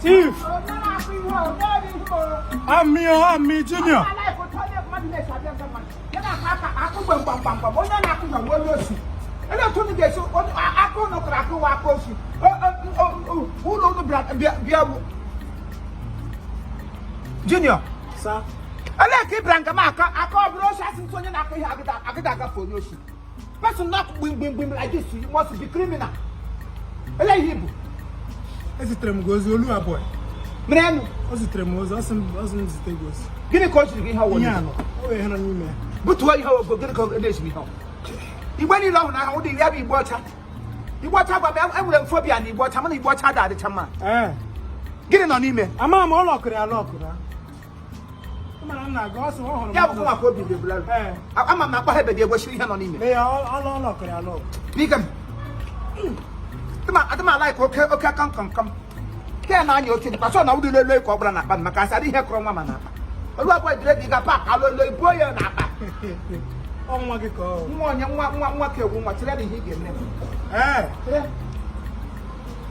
Chief. I'm me, Junior. Junior, sir. I like it, Brankamaka. I call Brosha and Sonia. I got for you. Person not win like this. You must be criminal. I like him. As it goes, you are boy. Man, as it was awesome stables. Give me coach me how one. But why you have a good combination? He went along now, the heavy water. You watch out about phobia and you watch how many watch out at the time. Get it on email. I'm all locker. I'm not going to yeah, I'm not happy. They were shooting on email. They are all locker. Become. I don't like okay, come. Can I know the person now do the look of Brana, but Macassa didn't from Mamma. A lot of dreading a pack, I'll look boy and a oh, my God. One ready he gave them.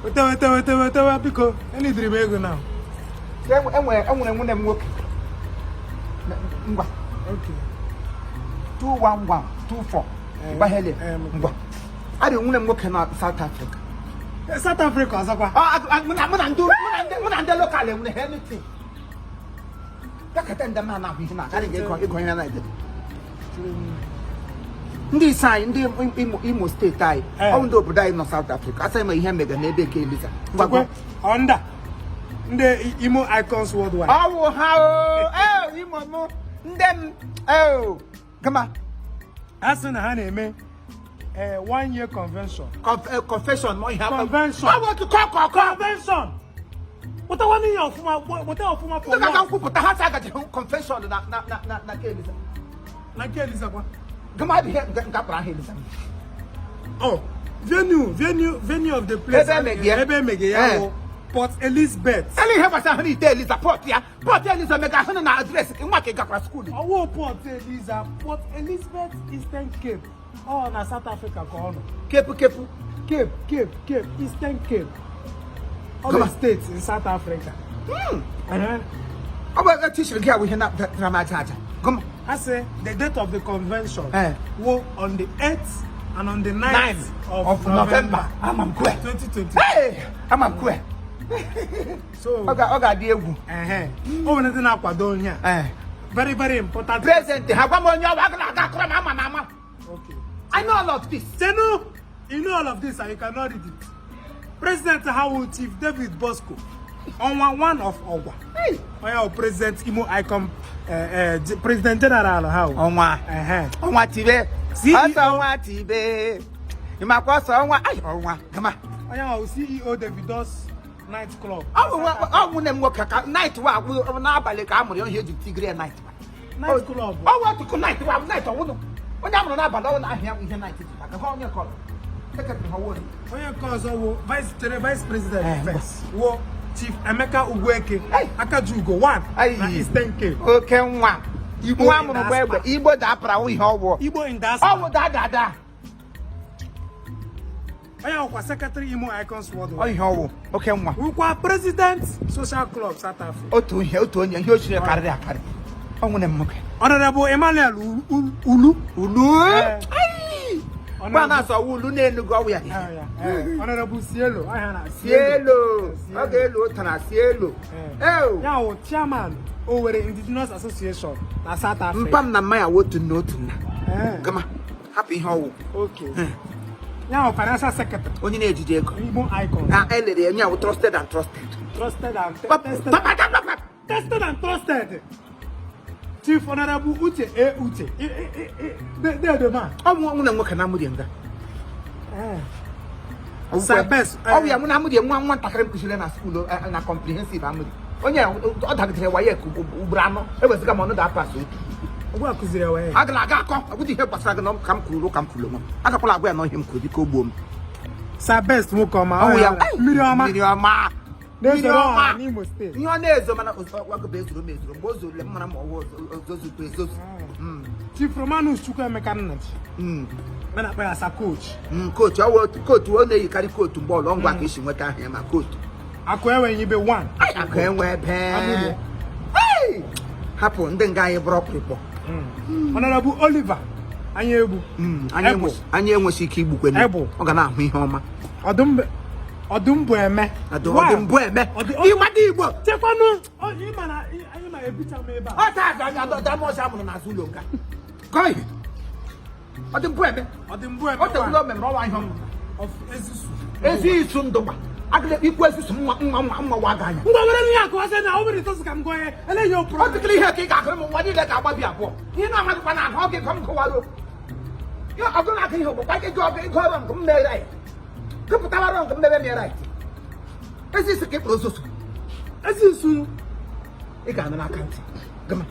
Whatever, because any dream now. And when them work. Okay. 21124. I don't want them working out South Africa. South Africa, I'm the local anything. Look at them man. I didn't get going like that. This sign, the Imo State, I own the die in South Africa. I say my hamburg and they became this. Under the Imo icons worldwide. Oh, how? Oh, Imo, them. Oh, come on. That's in a honey, man. 1 year convention. Confession, my convention. I want to call convention. What I want you for my put the hashtag confession. Not Elizabeth. Come on, here. Oh, venue of the place. Port Elizabeth. Tell him what I need to tell is a port, yeah. Port Elizabeth, make a hundred address in Makaka school. Oh, Port Elizabeth Eastern Cape. Oh, na South Africa, Cape, Eastern Cape. All the states in South Africa. How about that teacher girl we cannot dramatize? Come. I say the date of the convention will on the 8th and on the 9th of November. I'm queer. 2020. Hey, I'm queer. So, okay, dear. Oh, nothing up down here. Very, very important. Present, have one more. Mama. Okay. I know all of this. You know all of this and you cannot read it. President Howard Chief David Bosco on one of Owa. Hey, President Imo Icon, President General how? On what TV? See, on what TV? You might pass on what I come on. I am CEO Davidos Night Club. I wouldn't work at night. Well, we will not buy the camera here to Tigray night. Night Club. I want to connect to our night. When I'm not about I have in night. I can call your call. Take it how would you Vice President first. Chief Emeka Ugweke. Akajugo one. Eastern Cape. Okay, one. Igbo da pra we how Igbo in that. Oh, da. I am Secretary Imo Icons World. Oh, how? Okay, one. We are President Social Club South Africa. Oh, to here to you should carry. Honorable Emmanuel Ulu. Ulu nenu go we. Honorable Cielo. Cielo. Okay, Lotana Cielo. Oh. Now chairman over the Indigenous Association na South Africa. Mpam na my want to know to na. Come on. Happy how? Okay. Now financial secretary. Only need to go. Imo Icon. Ah, elede nya trusted and trusted. Tested and trusted. Chief Honorable Uche Uche. They're the man. I want to work an amudianga. Best. Oh, yeah, when I'm with you, one tackle to school and a comprehensive family. Oh, yeah, I had to why Ubrano. It was come on that pass. What is there away? I would help us come cool. I can pull out where I know him could go boom. Best will come out. Oh, yeah, Miriam. There's a Imo State. Your name, the man was working based on me. Was Lemon or those who Chief Romanus took a mechanic. Man akpa as a coach. Coach, coach won dey carry coat ball on gwa ka isi nweta ahia ma coach. Akwewe nyibe 1. Akwewe be. Hey! Hapo ndị nga anyị bro people. Honorable Oliver anyị egbu. Anyị enwesi ike igbukwe ni. Ọ ga na ahụ ihe ọma. Ọdụm bụ eme. Ọdụm bụ eme. Ịma dị Igbo. Chekwanu, ịma na anyị ma ebicha m ebe a. Ọ taa ga da mo sha mụrụ na Zulu nka. Koi. Ọdụm bụ eme. Ọdụm bụ eme. Ọ tebụl o memrụ ọwa ihe ọma. Of Ezisu. Ezisu ndụgba. Agịla ikwu Ezisu mma wa ga anya. Ngwa were ihe akụ ọsọ na o mere tosu ka m gwa ya. Ele ihe opro. Ọ dịkịrị ihe ka ị ga-akụrụ m nwa niile ka agbabi abụọ. Ihe na-amadịkwa na ahụ gị ka m kọwara. Yo ọgụ na-aka ihe ọgbụgba gị ọgụ ọrụ nke m mere anyị. Kepụtara ọrụ nke m mere mere anyị. Ezisu ka ịkpụrụ ozosu. Ezisu. Ị ga-anụ n'aka ntị. Gama.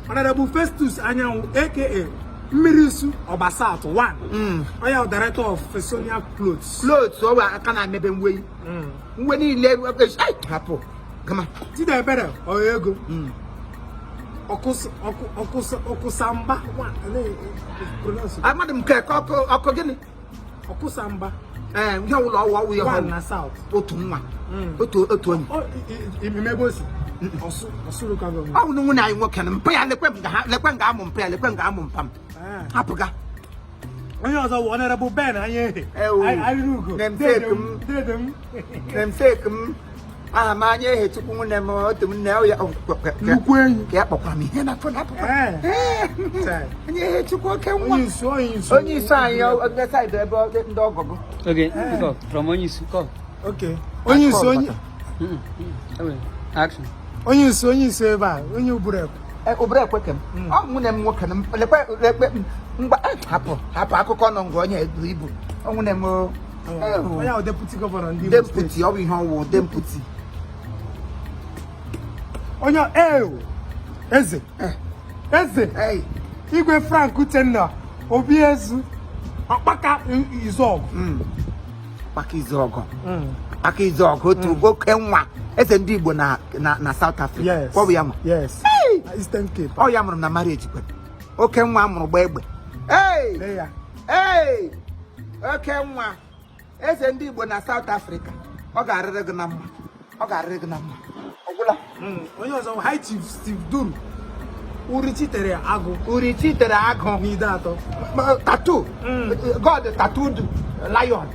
Honorable Festus Anyanwụ aka Mmirisu Obasat 1. Oya director of Fesonia Clothes. Clothes o aka na mebe nwe. Nwe niile hapụ. Gama. Tide ebere oyego. Okusamba 1. Amadụ nke ọkụ gịnị? Okusamba. Ihe ụlọ ọwụ ya hụ na South. Otu nwa. Otu onye. Imemebosi. Osuru ka go. Ọ nwunye anyị nwoke na mpa ya lekwe nga amụ mpa ya lekwe nga amụ mpam. Hapụga. Onye ọzọ Honorable Ben anyị ehe. Anyị rugo. Nemsek m. Aha ma anyị ehe Chukwu nwunye m otu m nne ya nnukwu enyi. Ka ya kpọkwara m ihe na fon hapụga. Anyị ehe Chukwu oke nwa. Onye isi anyị onye side ebe ndị ọgọgụ. Okay, go from onye isi call. Okay. Onye isi onye. Action. Onye isi ebe a, onye ubure. Ubure ekwekem. Ọ nwunye m nwoke na lekwe mgba hapụ akụkọ nọ ngwa onye ebu ibu. Ọ nwunye m onye deputy governor ndị deputy ọ bụ ihe ọwụ deputy. Onye eze. Igwe Frank Uchenna Obi Ezu Ọkpaka Izọgụ. Ọkpaka Izọgụ otu oke nwa eze ndị Igbo na South Africa. Ọ bụ ya ma. Yes. Eastern Cape. Ọ ya mụrụ na marriage kwe. Oke nwa mụrụ gba egbe. Oke nwa eze ndị Igbo na South Africa. Ọ ga-arịrị gị na mma. Ọgwụla. Onye ọzọ High Chief Steve Duru. Urichitere agụ n'ide atọ. Tattoo. God tattooed lion.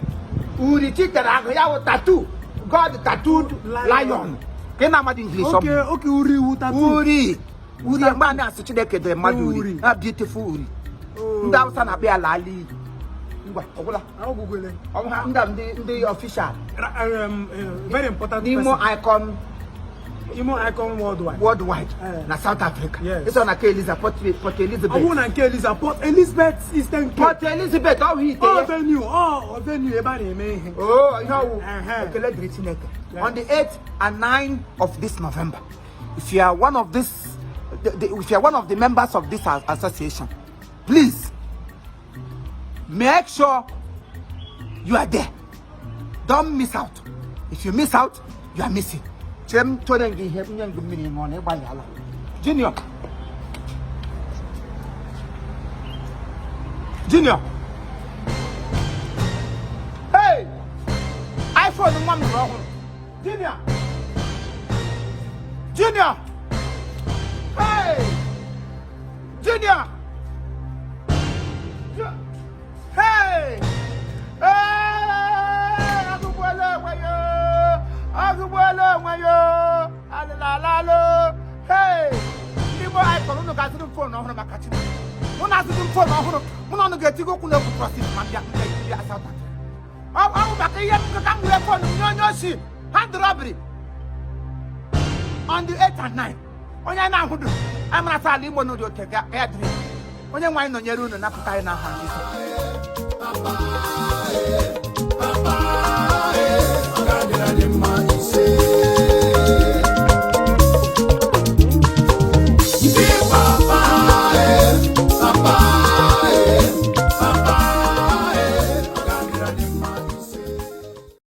Urichitere agụ ya wụ tattoo. God tattooed lion. Ke na amadi English. Okay, uri tattoo. Uri mgbe a na-asụ Chineke dị mmadụ uri. A beautiful uri. Ndị Hausa na-abịa ala ali. Ngwa, ọgwụla. Ndị official. Very important. Imo icon worldwide. Na South Africa. Yes. It's on Port Elizabeth. I want Port Elizabeth Eastern Cape. Port Elizabeth. Venue eba na-eme. On the 8th and 9th of this November, if you are one of the members of this association, please make sure you are there. Don't miss out. If you miss out, you are missing. Junior. Hey, iPhone one wrong. Junior. Hey, Junior. Hey. Hey, Igbo icon no ga to phone ọhụrụ maka chi. Mụ na azụ phone ọhụrụ. Mụ na ọnụ ga-eti okwu na process ma bịa South Africa. Ọ maka ihe m ka m were phone m onye oshi hand robbery on the 8th and 9th. Onye na-ahụ du amara sala Igbo no dị oke ga ya dịrị. Onye nwanyị nọnyere unu napụta anyị n'aha Jizọs. Papa, ọ ga-adịrị anyị mma.